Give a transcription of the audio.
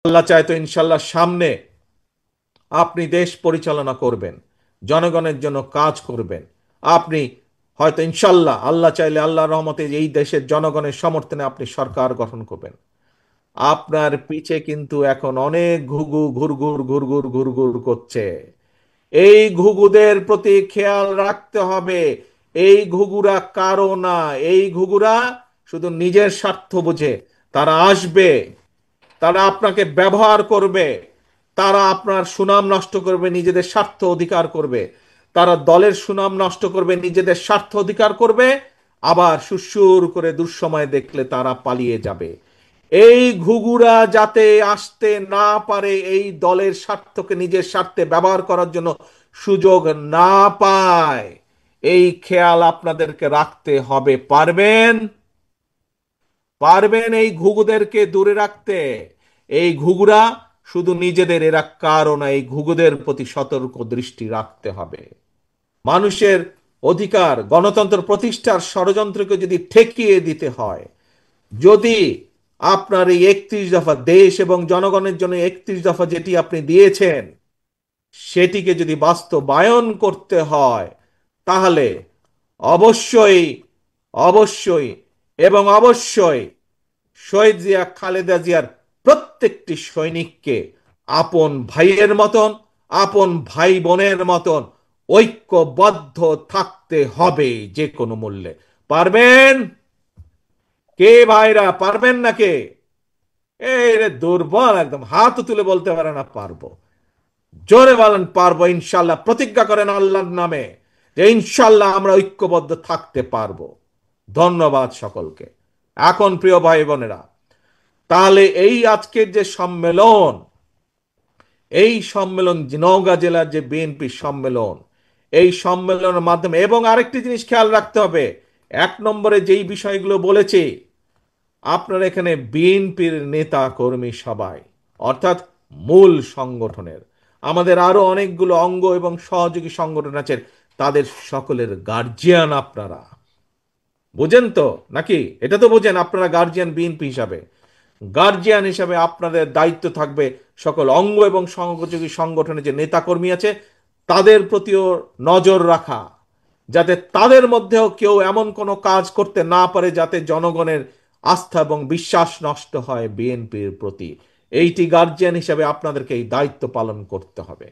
আল্লাহ চায় তো ইনশাল্লাহ সামনে আপনি দেশ পরিচালনা করবেন, জনগণের জন্য কাজ করবেন। আপনি হয়তো ইনশাল্লাহ আল্লাহ চাইলে আল্লাহর রহমতে এই দেশের জনগণের সমর্থনে আপনি সরকার গঠন করবেন। আপনার পিছে কিন্তু এখন অনেক ঘুঘু ঘুরঘুর ঘুরঘুর ঘুরঘুর করছে। এই ঘুঘুদের প্রতি খেয়াল রাখতে হবে। এই ঘুঘুরা কারো না। এই ঘুঘুরা শুধু নিজের স্বার্থ বুঝে। তারা আসবে, তারা আপনাকে ব্যবহার করবে, তারা আপনার সুনাম নষ্ট করবে, নিজেদের স্বার্থ অধিকার করবে। তারা দলের সুনাম নষ্ট করবে, নিজেদের স্বার্থ অধিকার করবে। আবার সুসুর করে দুঃসময় দেখলে তারা পালিয়ে যাবে। এই ঘুঘুরা যাতে আসতে না পারে, এই দলের স্বার্থকে নিজের স্বার্থে ব্যবহার করার জন্য সুযোগ না পায়, এই খেয়াল আপনাদেরকে রাখতে হবে। পারবেন? পারবেন এই ঘুঘুদেরকে দূরে রাখতে? এই ঘুঘুরা শুধু নিজেদের, এরা কারো না। এই ঘুঘুদের প্রতি সতর্ক দৃষ্টি রাখতে হবে। মানুষের অধিকার, গণতন্ত্র প্রতিষ্ঠার ষড়যন্ত্রকে যদি ঠেকিয়ে দিতে হয়, যদি আপনার এই 31 দফা দেশ এবং জনগণের জন্য 31 দফা যেটি আপনি দিয়েছেন, সেটিকে যদি বাস্তবায়ন করতে হয়, তাহলে অবশ্যই, অবশ্যই এবং অবশ্যই শহীদ জিয়া, খালেদা জিয়ার প্রত্যেকটি সৈনিককে আপন ভাইয়ের মতন, আপন ভাই বোনের মতন ঐক্যবদ্ধ থাকতে হবে যে কোনো মূল্যে। পারবেন? কে ভাইরা পারবেন না কে? এই রে দুর্বল, একদম হাত তুলে বলতে পারে না পারবো। জোরে বলেন পারবো ইনশাল্লাহ। প্রতিজ্ঞা করেন আল্লাহর নামে যে ইনশাল্লাহ আমরা ঐক্যবদ্ধ থাকতে পারবো। ধন্যবাদ সকলকে। এখন প্রিয় ভাই বোনেরা, তাহলে এই আজকের যে সম্মেলন, এই সম্মেলন যে নওগাঁ জেলার যে বিএনপি সম্মেলন, এই সম্মেলনের মাধ্যমে, এবং আরেকটি জিনিস খেয়াল রাখতে হবে, 1 নম্বরে যেই বিষয়গুলো বলেছি, আপনার এখানে বিএনপির নেতা কর্মী সবাই, অর্থাৎ মূল সংগঠনের, আমাদের আরো অনেকগুলো অঙ্গ এবং সহযোগী সংগঠন আছে, তাদের সকলের গার্জিয়ান আপনারা। বুঝেন তো নাকি? এটা তো বোঝেন আপনারা গার্জিয়ান বিএনপি হিসাবে। গার্জিয়ান হিসাবে আপনাদের দায়িত্ব থাকবে সকল অঙ্গ এবং সহযোগী সংগঠনের যে নেতাকর্মী আছে তাদের প্রতিও নজর রাখা, যাতে তাদের মধ্যেও কেউ এমন কোনো কাজ করতে না পারে যাতে জনগণের আস্থা এবং বিশ্বাস নষ্ট হয় বিএনপির প্রতি। এইটি গার্জিয়ান হিসাবে আপনাদেরকে এই দায়িত্ব পালন করতে হবে।